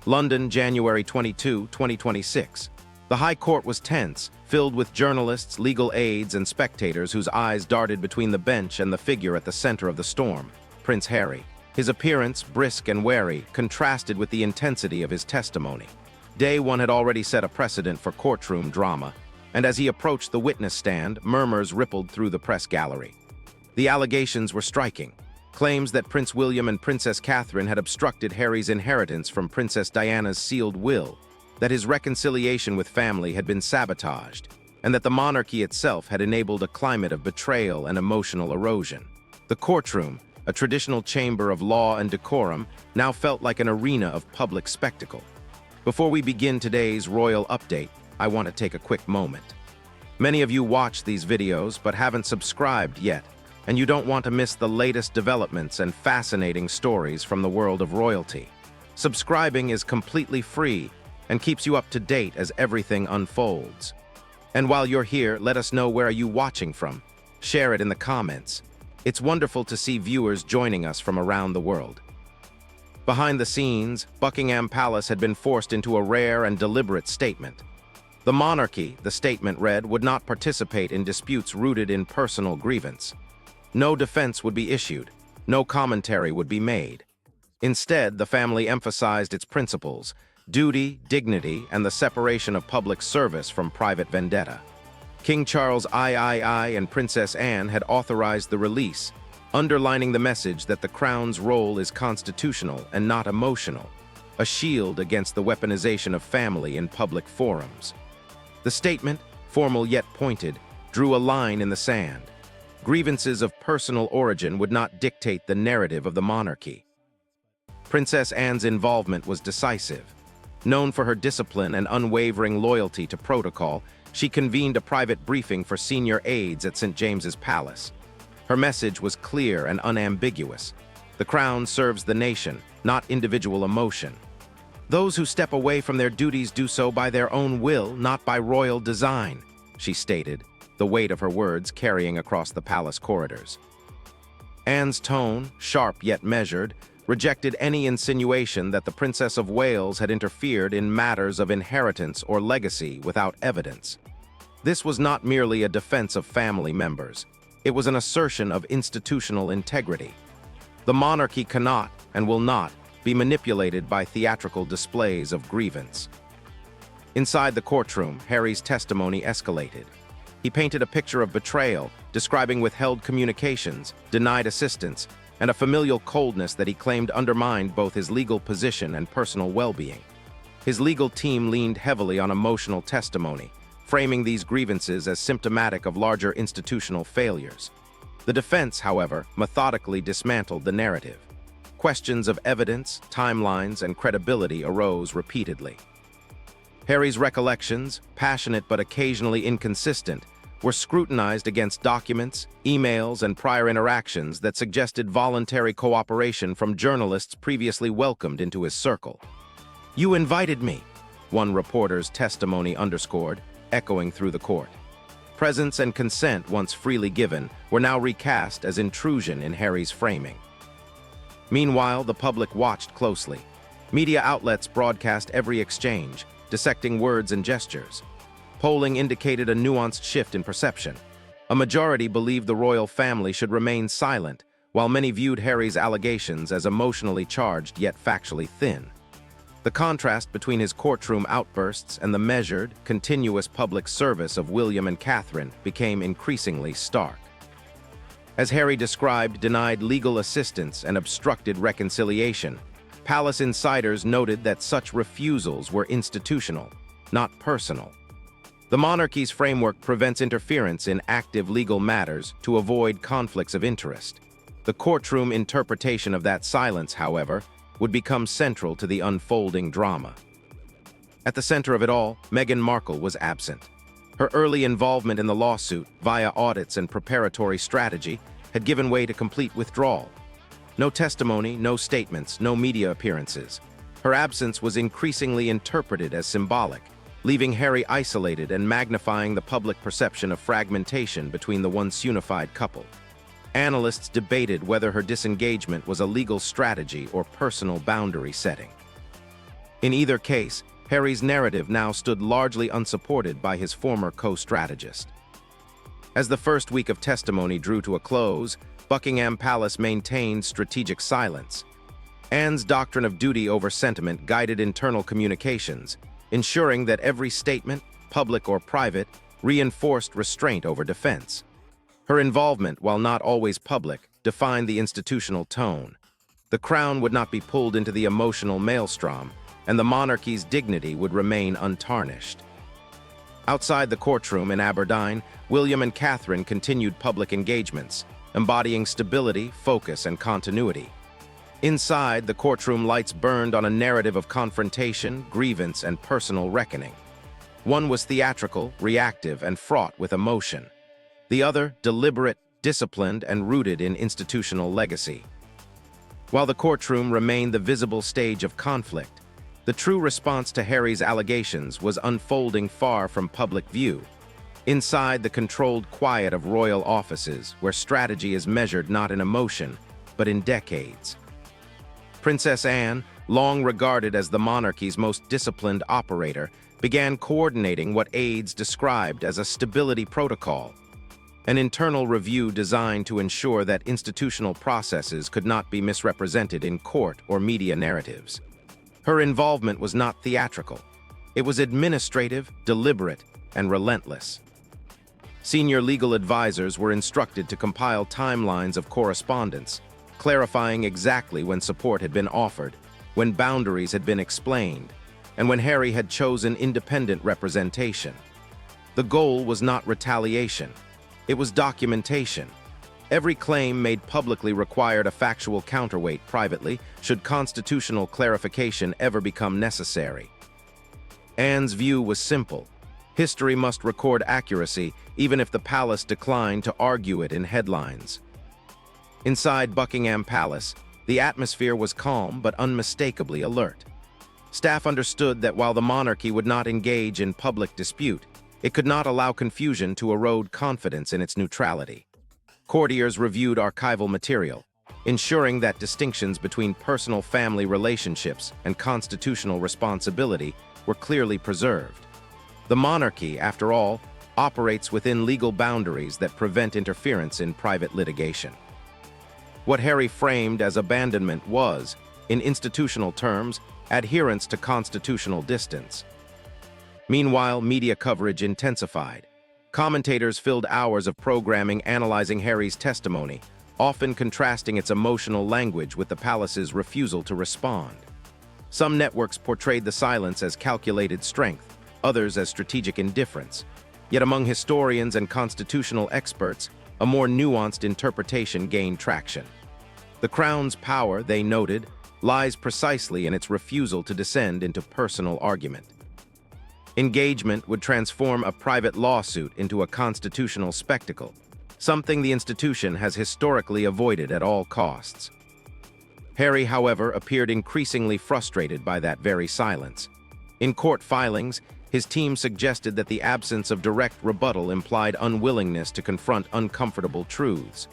London, January 22, 2026. The High Court was tense, filled with journalists, legal aides, and spectators whose eyes darted between the bench and the figure at the center of the storm, Prince Harry. His appearance, brisk and wary, contrasted with the intensity of his testimony. Day one had already set a precedent for courtroom drama, and as he approached the witness stand, murmurs rippled through the press gallery. The allegations were striking. Claims that Prince William and Princess Catherine had obstructed Harry's inheritance from Princess Diana's sealed will, that his reconciliation with family had been sabotaged, and that the monarchy itself had enabled a climate of betrayal and emotional erosion. The courtroom, a traditional chamber of law and decorum, now felt like an arena of public spectacle. Before we begin today's royal update, I want to take a quick moment. Many of you watch these videos but haven't subscribed yet, and you don't want to miss the latest developments and fascinating stories from the world of royalty. Subscribing is completely free and keeps you up to date as everything unfolds. And while you're here, let us know where are you watching from. Share it in the comments. It's wonderful to see viewers joining us from around the world. Behind the scenes, Buckingham Palace had been forced into a rare and deliberate statement. The monarchy, the statement read, would not participate in disputes rooted in personal grievance. No defense would be issued, no commentary would be made. Instead, the family emphasized its principles: duty, dignity, and the separation of public service from private vendetta. King Charles III and Princess Anne had authorized the release, underlining the message that the crown's role is constitutional and not emotional, a shield against the weaponization of family in public forums. The statement, formal yet pointed, drew a line in the sand. Grievances of personal origin would not dictate the narrative of the monarchy. Princess Anne's involvement was decisive. Known for her discipline and unwavering loyalty to protocol, she convened a private briefing for senior aides at St. James's Palace. Her message was clear and unambiguous. The crown serves the nation, not individual emotion. Those who step away from their duties do so by their own will, not by royal design, she stated, the weight of her words carrying across the palace corridors. Anne's tone, sharp yet measured, rejected any insinuation that the Princess of Wales had interfered in matters of inheritance or legacy without evidence. This was not merely a defense of family members. It was an assertion of institutional integrity. The monarchy cannot, and will not, be manipulated by theatrical displays of grievance. Inside the courtroom, Harry's testimony escalated. He painted a picture of betrayal, describing withheld communications, denied assistance, and a familial coldness that he claimed undermined both his legal position and personal well-being. His legal team leaned heavily on emotional testimony, framing these grievances as symptomatic of larger institutional failures. The defense, however, methodically dismantled the narrative. Questions of evidence, timelines, and credibility arose repeatedly. Harry's recollections, passionate but occasionally inconsistent, were scrutinized against documents, emails, and prior interactions that suggested voluntary cooperation from journalists previously welcomed into his circle. "You invited me," one reporter's testimony underscored, echoing through the court. Presence and consent, once freely given, were now recast as intrusion in Harry's framing. Meanwhile, the public watched closely. Media outlets broadcast every exchange, dissecting words and gestures. Polling indicated a nuanced shift in perception. A majority believed the royal family should remain silent, while many viewed Harry's allegations as emotionally charged yet factually thin. The contrast between his courtroom outbursts and the measured, continuous public service of William and Catherine became increasingly stark. As Harry described, denied legal assistance and obstructed reconciliation, palace insiders noted that such refusals were institutional, not personal. The monarchy's framework prevents interference in active legal matters to avoid conflicts of interest. The courtroom interpretation of that silence, however, would become central to the unfolding drama. At the center of it all, Meghan Markle was absent. Her early involvement in the lawsuit, via audits and preparatory strategy, had given way to complete withdrawal. No testimony, no statements, no media appearances. Her absence was increasingly interpreted as symbolic, leaving Harry isolated and magnifying the public perception of fragmentation between the once unified couple. Analysts debated whether her disengagement was a legal strategy or personal boundary setting. In either case, Harry's narrative now stood largely unsupported by his former co-strategist. As the first week of testimony drew to a close, Buckingham Palace maintained strategic silence. Anne's doctrine of duty over sentiment guided internal communications, ensuring that every statement, public or private, reinforced restraint over defense. Her involvement, while not always public, defined the institutional tone. The crown would not be pulled into the emotional maelstrom, and the monarchy's dignity would remain untarnished. Outside the courtroom in Aberdeen, William and Catherine continued public engagements, embodying stability, focus, and continuity. Inside, the courtroom lights burned on a narrative of confrontation, grievance, and personal reckoning. One was theatrical, reactive, and fraught with emotion. The other, deliberate, disciplined, and rooted in institutional legacy. While the courtroom remained the visible stage of conflict, the true response to Harry's allegations was unfolding far from public view. Inside the controlled quiet of royal offices, where strategy is measured not in emotion, but in decades. Princess Anne, long regarded as the monarchy's most disciplined operator, began coordinating what aides described as a stability protocol, an internal review designed to ensure that institutional processes could not be misrepresented in court or media narratives. Her involvement was not theatrical. It was administrative, deliberate, and relentless. Senior legal advisors were instructed to compile timelines of correspondence, clarifying exactly when support had been offered, when boundaries had been explained, and when Harry had chosen independent representation. The goal was not retaliation. It was documentation. Every claim made publicly required a factual counterweight privately, should constitutional clarification ever become necessary. Anne's view was simple. History must record accuracy, even if the palace declined to argue it in headlines. Inside Buckingham Palace, the atmosphere was calm but unmistakably alert. Staff understood that while the monarchy would not engage in public dispute, it could not allow confusion to erode confidence in its neutrality. Courtiers reviewed archival material, ensuring that distinctions between personal family relationships and constitutional responsibility were clearly preserved. The monarchy, after all, operates within legal boundaries that prevent interference in private litigation. What Harry framed as abandonment was, in institutional terms, adherence to constitutional distance. Meanwhile, media coverage intensified. Commentators filled hours of programming analyzing Harry's testimony, often contrasting its emotional language with the palace's refusal to respond. Some networks portrayed the silence as calculated strength, others as strategic indifference. Yet among historians and constitutional experts, a more nuanced interpretation gained traction. The Crown's power, they noted, lies precisely in its refusal to descend into personal argument. Engagement would transform a private lawsuit into a constitutional spectacle, something the institution has historically avoided at all costs. Harry, however, appeared increasingly frustrated by that very silence. In court filings, his team suggested that the absence of direct rebuttal implied unwillingness to confront uncomfortable truths.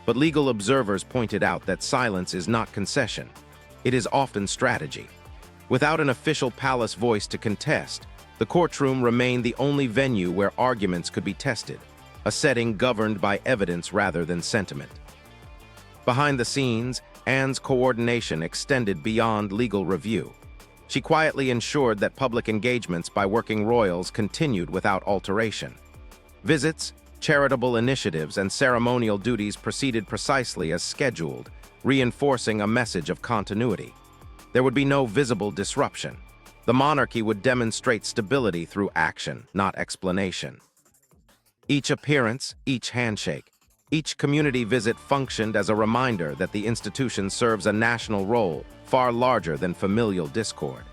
But legal observers pointed out that silence is not concession. It is often strategy. Without an official palace voice to contest, the courtroom remained the only venue where arguments could be tested, a setting governed by evidence rather than sentiment. Behind the scenes, Anne's coordination extended beyond legal review. She quietly ensured that public engagements by working royals continued without alteration. Visits, charitable initiatives, and ceremonial duties proceeded precisely as scheduled, reinforcing a message of continuity. There would be no visible disruption. The monarchy would demonstrate stability through action, not explanation. Each appearance, each handshake, each community visit functioned as a reminder that the institution serves a national role far larger than familial discord.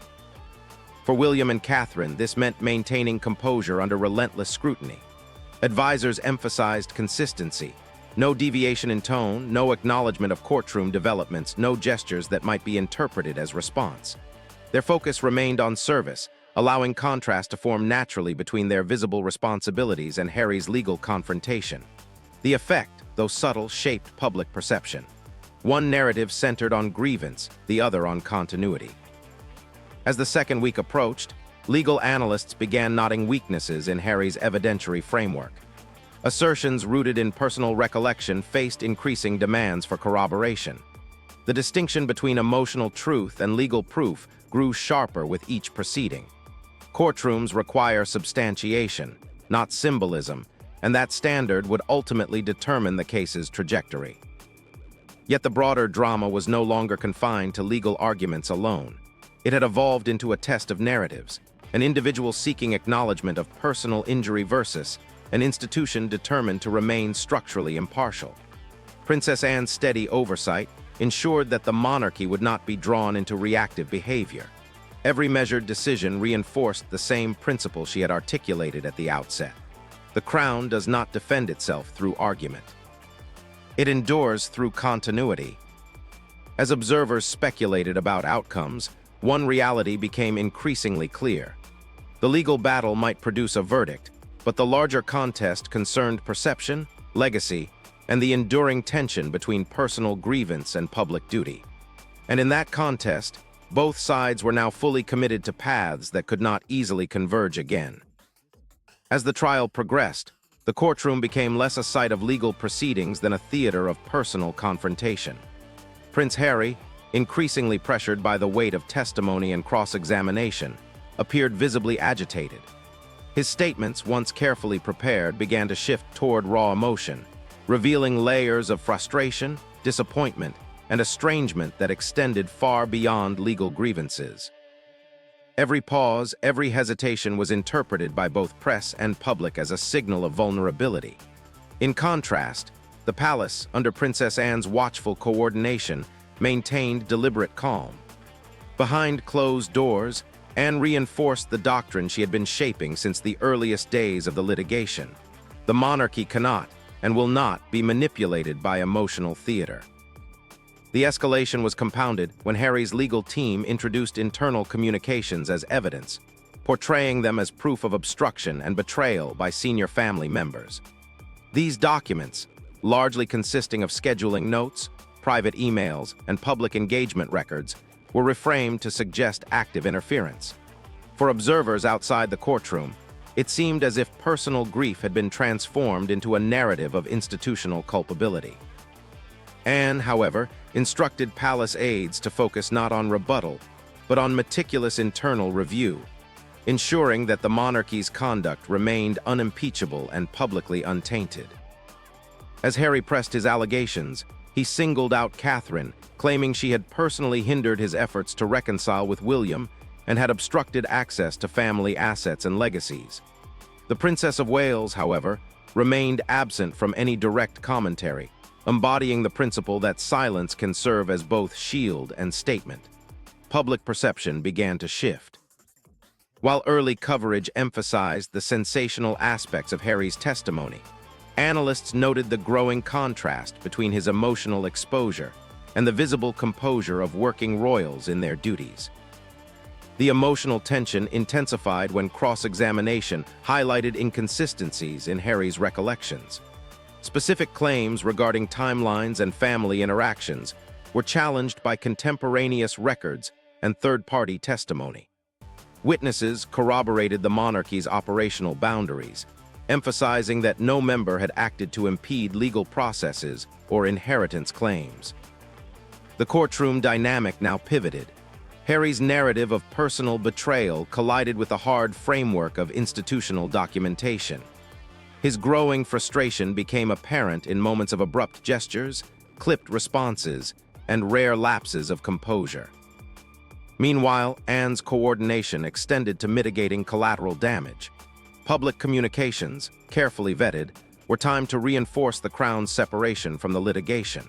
For William and Catherine, this meant maintaining composure under relentless scrutiny. Advisors emphasized consistency, no deviation in tone, no acknowledgement of courtroom developments, no gestures that might be interpreted as response. Their focus remained on service, allowing contrast to form naturally between their visible responsibilities and Harry's legal confrontation. The effect, though subtle, shaped public perception. One narrative centered on grievance, the other on continuity. As the second week approached, legal analysts began noting weaknesses in Harry's evidentiary framework. Assertions rooted in personal recollection faced increasing demands for corroboration. The distinction between emotional truth and legal proof grew sharper with each proceeding. Courtrooms require substantiation, not symbolism, and that standard would ultimately determine the case's trajectory. Yet the broader drama was no longer confined to legal arguments alone. It had evolved into a test of narratives, an individual seeking acknowledgement of personal injury versus an institution determined to remain structurally impartial. Princess Anne's steady oversight ensured that the monarchy would not be drawn into reactive behavior. Every measured decision reinforced the same principle she had articulated at the outset. The crown does not defend itself through argument. It endures through continuity. As observers speculated about outcomes, one reality became increasingly clear. The legal battle might produce a verdict, but the larger contest concerned perception, legacy, and the enduring tension between personal grievance and public duty. And in that contest, both sides were now fully committed to paths that could not easily converge again. As the trial progressed, the courtroom became less a site of legal proceedings than a theater of personal confrontation. Prince Harry, increasingly pressured by the weight of testimony and cross-examination, appeared visibly agitated. His statements, once carefully prepared, began to shift toward raw emotion, revealing layers of frustration, disappointment, and estrangement that extended far beyond legal grievances. Every pause, every hesitation was interpreted by both press and public as a signal of vulnerability. In contrast, the palace, under Princess Anne's watchful coordination, maintained deliberate calm. Behind closed doors, Anne reinforced the doctrine she had been shaping since the earliest days of the litigation. The monarchy cannot and will not be manipulated by emotional theater. The escalation was compounded when Harry's legal team introduced internal communications as evidence, portraying them as proof of obstruction and betrayal by senior family members. These documents, largely consisting of scheduling notes, private emails, and public engagement records, were reframed to suggest active interference. For observers outside the courtroom, it seemed as if personal grief had been transformed into a narrative of institutional culpability. Anne, however, instructed palace aides to focus not on rebuttal, but on meticulous internal review, ensuring that the monarchy's conduct remained unimpeachable and publicly untainted. As Harry pressed his allegations, he singled out Catherine, claiming she had personally hindered his efforts to reconcile with William and had obstructed access to family assets and legacies. The Princess of Wales, however, remained absent from any direct commentary, embodying the principle that silence can serve as both shield and statement. Public perception began to shift. While early coverage emphasized the sensational aspects of Harry's testimony, analysts noted the growing contrast between his emotional exposure and the visible composure of working royals in their duties. The emotional tension intensified when cross-examination highlighted inconsistencies in Harry's recollections. Specific claims regarding timelines and family interactions were challenged by contemporaneous records and third-party testimony. Witnesses corroborated the monarchy's operational boundaries, emphasizing that no member had acted to impede legal processes or inheritance claims. The courtroom dynamic now pivoted. Harry's narrative of personal betrayal collided with the hard framework of institutional documentation. His growing frustration became apparent in moments of abrupt gestures, clipped responses, and rare lapses of composure. Meanwhile, Anne's coordination extended to mitigating collateral damage. Public communications, carefully vetted, were timed to reinforce the Crown's separation from the litigation.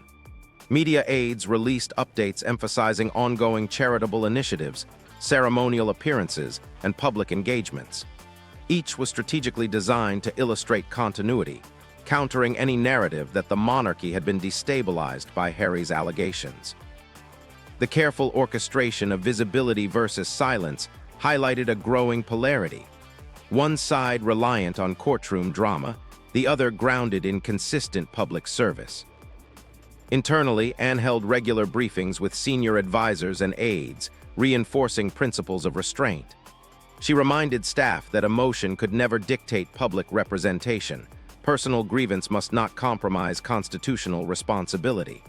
Media aides released updates emphasizing ongoing charitable initiatives, ceremonial appearances, and public engagements. Each was strategically designed to illustrate continuity, countering any narrative that the monarchy had been destabilized by Harry's allegations. The careful orchestration of visibility versus silence highlighted a growing polarity. One side reliant on courtroom drama, the other grounded in consistent public service. Internally, Anne held regular briefings with senior advisors and aides, reinforcing principles of restraint. She reminded staff that emotion could never dictate public representation. Personal grievance must not compromise constitutional responsibility.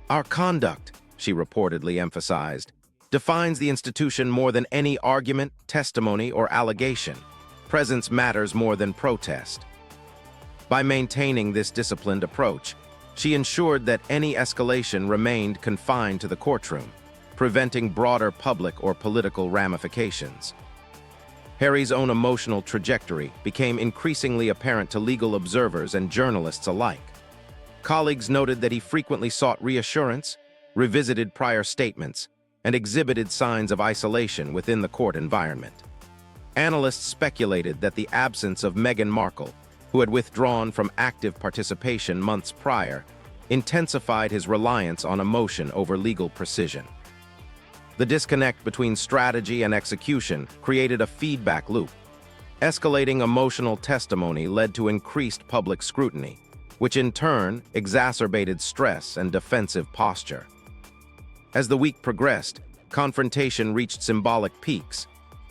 Our conduct, she reportedly emphasized, defines the institution more than any argument, testimony, or allegation. Presence matters more than protest. By maintaining this disciplined approach, she ensured that any escalation remained confined to the courtroom, preventing broader public or political ramifications. Harry's own emotional trajectory became increasingly apparent to legal observers and journalists alike. Colleagues noted that he frequently sought reassurance, revisited prior statements, and exhibited signs of isolation within the court environment. Analysts speculated that the absence of Meghan Markle, who had withdrawn from active participation months prior, intensified his reliance on emotion over legal precision. The disconnect between strategy and execution created a feedback loop. Escalating emotional testimony led to increased public scrutiny, which in turn exacerbated stress and defensive posture. As the week progressed, confrontation reached symbolic peaks.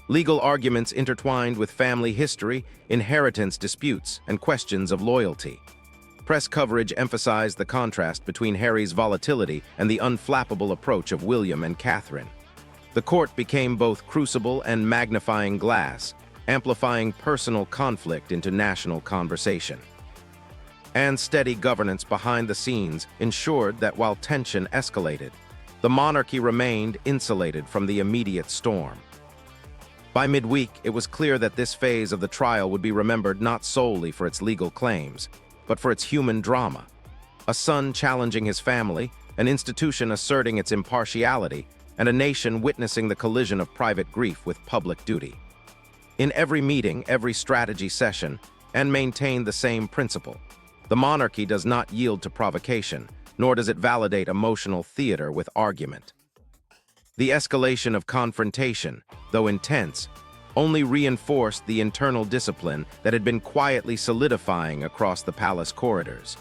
Legal arguments intertwined with family history, inheritance disputes, and questions of loyalty. Press coverage emphasized the contrast between Harry's volatility and the unflappable approach of William and Catherine. The court became both crucible and magnifying glass, amplifying personal conflict into national conversation. And steady governance behind the scenes ensured that while tension escalated, the monarchy remained insulated from the immediate storm. By midweek, it was clear that this phase of the trial would be remembered not solely for its legal claims, but for its human drama. A son challenging his family, an institution asserting its impartiality, and a nation witnessing the collision of private grief with public duty. In every meeting, every strategy session, and maintained the same principle. The monarchy does not yield to provocation, nor does it validate emotional theater with argument. The escalation of confrontation, though intense, only reinforced the internal discipline that had been quietly solidifying across the palace corridors.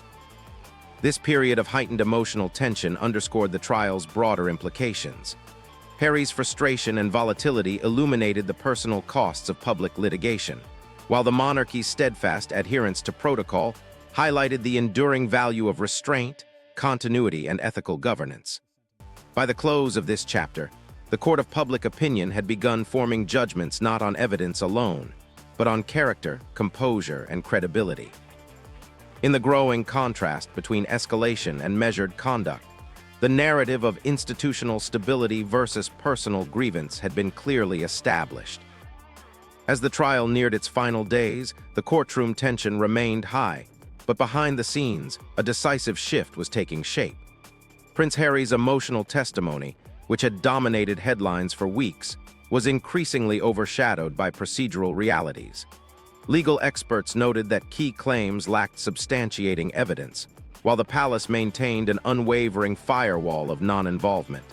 This period of heightened emotional tension underscored the trial's broader implications. Harry's frustration and volatility illuminated the personal costs of public litigation, while the monarchy's steadfast adherence to protocol highlighted the enduring value of restraint, continuity, and ethical governance. By the close of this chapter, the court of public opinion had begun forming judgments not on evidence alone, but on character, composure, and credibility. In the growing contrast between escalation and measured conduct, the narrative of institutional stability versus personal grievance had been clearly established. As the trial neared its final days, the courtroom tension remained high, but behind the scenes, a decisive shift was taking shape. Prince Harry's emotional testimony, which had dominated headlines for weeks, was increasingly overshadowed by procedural realities. Legal experts noted that key claims lacked substantiating evidence, while the palace maintained an unwavering firewall of non-involvement.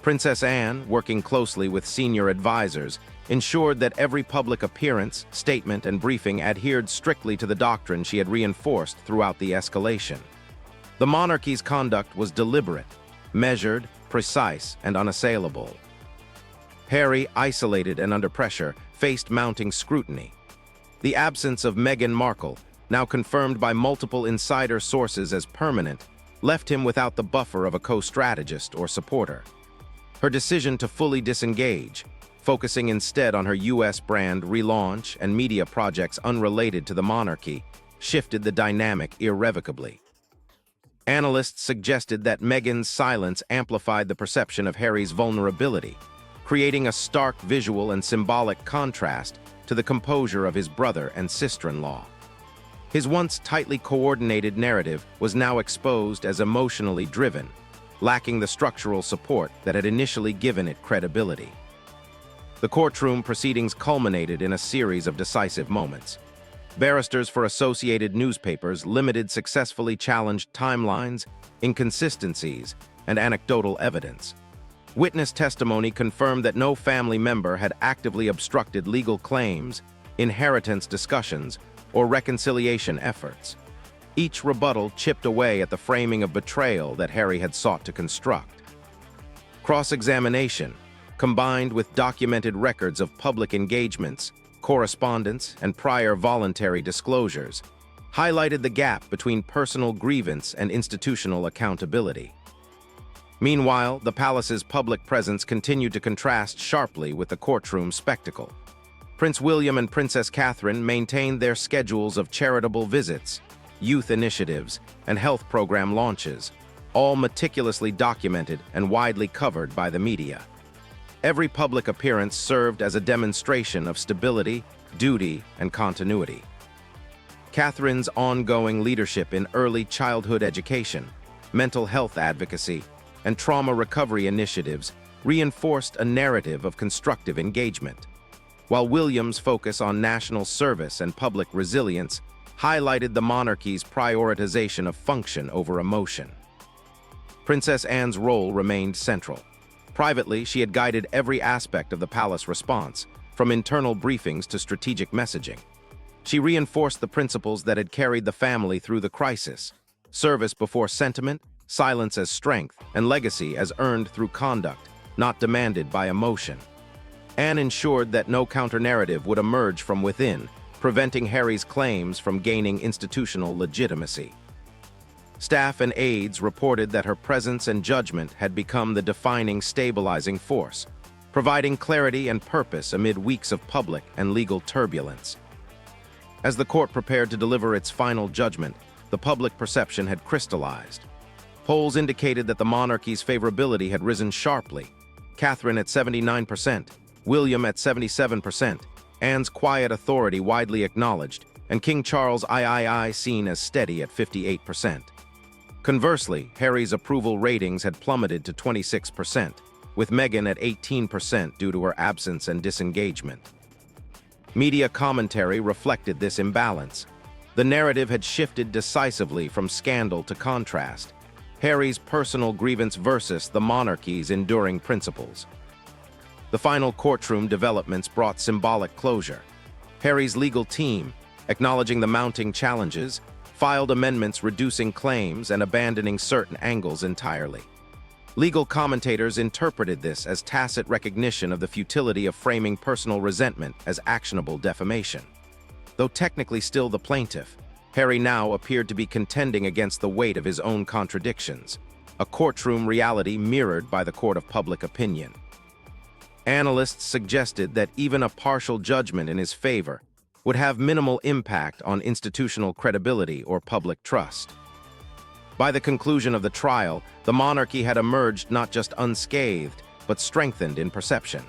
Princess Anne, working closely with senior advisors, ensured that every public appearance, statement, and briefing adhered strictly to the doctrine she had reinforced throughout the escalation. The monarchy's conduct was deliberate, measured, precise, and unassailable. Harry, isolated and under pressure, faced mounting scrutiny. The absence of Meghan Markle, now confirmed by multiple insider sources as permanent, left him without the buffer of a co-strategist or supporter. Her decision to fully disengage, focusing instead on her U.S. brand relaunch and media projects unrelated to the monarchy, shifted the dynamic irrevocably. Analysts suggested that Meghan's silence amplified the perception of Harry's vulnerability, creating a stark visual and symbolic contrast to the composure of his brother and sister-in-law. His once tightly coordinated narrative was now exposed as emotionally driven, lacking the structural support that had initially given it credibility. The courtroom proceedings culminated in a series of decisive moments. Barristers for associated newspapers successfully challenged timelines, inconsistencies, and anecdotal evidence. Witness testimony confirmed that no family member had actively obstructed legal claims, inheritance discussions, or reconciliation efforts. Each rebuttal chipped away at the framing of betrayal that Harry had sought to construct. Cross-examination, combined with documented records of public engagements, correspondence, and prior voluntary disclosures, highlighted the gap between personal grievance and institutional accountability. Meanwhile, the palace's public presence continued to contrast sharply with the courtroom spectacle. Prince William and Princess Catherine maintained their schedules of charitable visits, youth initiatives, and health program launches, all meticulously documented and widely covered by the media. Every public appearance served as a demonstration of stability, duty, and continuity. Catherine's ongoing leadership in early childhood education, mental health advocacy, and trauma recovery initiatives reinforced a narrative of constructive engagement, while William's focus on national service and public resilience highlighted the monarchy's prioritization of function over emotion. Princess Anne's role remained central. Privately, she had guided every aspect of the palace response, from internal briefings to strategic messaging. She reinforced the principles that had carried the family through the crisis: service before sentiment, silence as strength, and legacy as earned through conduct, not demanded by emotion. Anne ensured that no counter-narrative would emerge from within, preventing Harry's claims from gaining institutional legitimacy. Staff and aides reported that her presence and judgment had become the defining stabilizing force, providing clarity and purpose amid weeks of public and legal turbulence. As the court prepared to deliver its final judgment, the public perception had crystallized. Polls indicated that the monarchy's favorability had risen sharply: Catherine at 79%, William at 77%, Anne's quiet authority widely acknowledged, and King Charles III seen as steady at 58%. Conversely, Harry's approval ratings had plummeted to 26%, with Meghan at 18% due to her absence and disengagement. Media commentary reflected this imbalance. The narrative had shifted decisively from scandal to contrast: Harry's personal grievance versus the monarchy's enduring principles. The final courtroom developments brought symbolic closure. Harry's legal team, acknowledging the mounting challenges, filed amendments reducing claims and abandoning certain angles entirely. Legal commentators interpreted this as tacit recognition of the futility of framing personal resentment as actionable defamation. Though technically still the plaintiff, Harry now appeared to be contending against the weight of his own contradictions, a courtroom reality mirrored by the court of public opinion. Analysts suggested that even a partial judgment in his favor would have minimal impact on institutional credibility or public trust. By the conclusion of the trial, the monarchy had emerged not just unscathed, but strengthened in perception.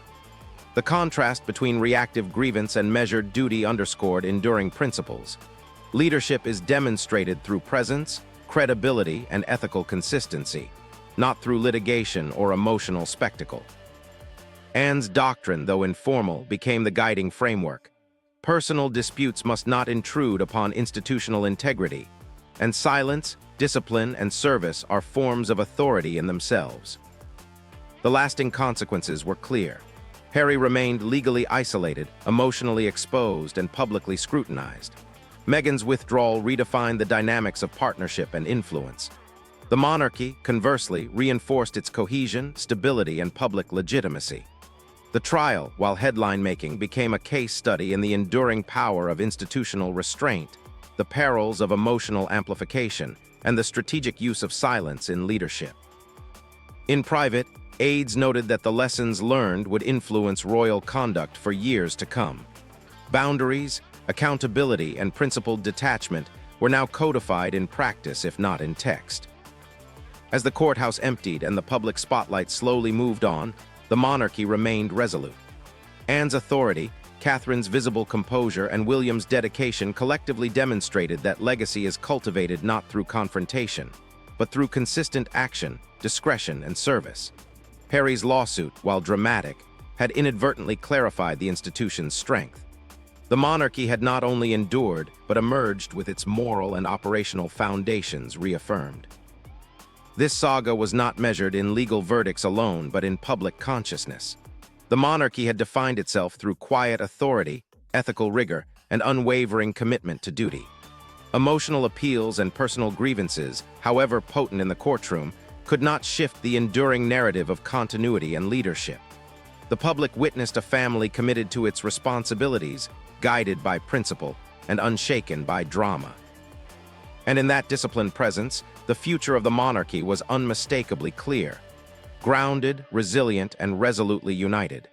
The contrast between reactive grievance and measured duty underscored enduring principles. Leadership is demonstrated through presence, credibility, and ethical consistency, not through litigation or emotional spectacle. Anne's doctrine, though informal, became the guiding framework. Personal disputes must not intrude upon institutional integrity, and silence, discipline, and service are forms of authority in themselves. The lasting consequences were clear. Harry remained legally isolated, emotionally exposed, and publicly scrutinized. Meghan's withdrawal redefined the dynamics of partnership and influence. The monarchy, conversely, reinforced its cohesion, stability, and public legitimacy. The trial, while headline-making, became a case study in the enduring power of institutional restraint, the perils of emotional amplification, and the strategic use of silence in leadership. In private, aides noted that the lessons learned would influence royal conduct for years to come. Boundaries, accountability, and principled detachment were now codified in practice, if not in text. As the courthouse emptied and the public spotlight slowly moved on, the monarchy remained resolute. Anne's authority, Catherine's visible composure, and William's dedication collectively demonstrated that legacy is cultivated not through confrontation, but through consistent action, discretion, and service. Harry's lawsuit, while dramatic, had inadvertently clarified the institution's strength. The monarchy had not only endured, but emerged with its moral and operational foundations reaffirmed. This saga was not measured in legal verdicts alone, but in public consciousness. The monarchy had defined itself through quiet authority, ethical rigor, and unwavering commitment to duty. Emotional appeals and personal grievances, however potent in the courtroom, could not shift the enduring narrative of continuity and leadership. The public witnessed a family committed to its responsibilities, guided by principle and unshaken by drama. And in that disciplined presence, the future of the monarchy was unmistakably clear. Grounded, resilient, and resolutely united.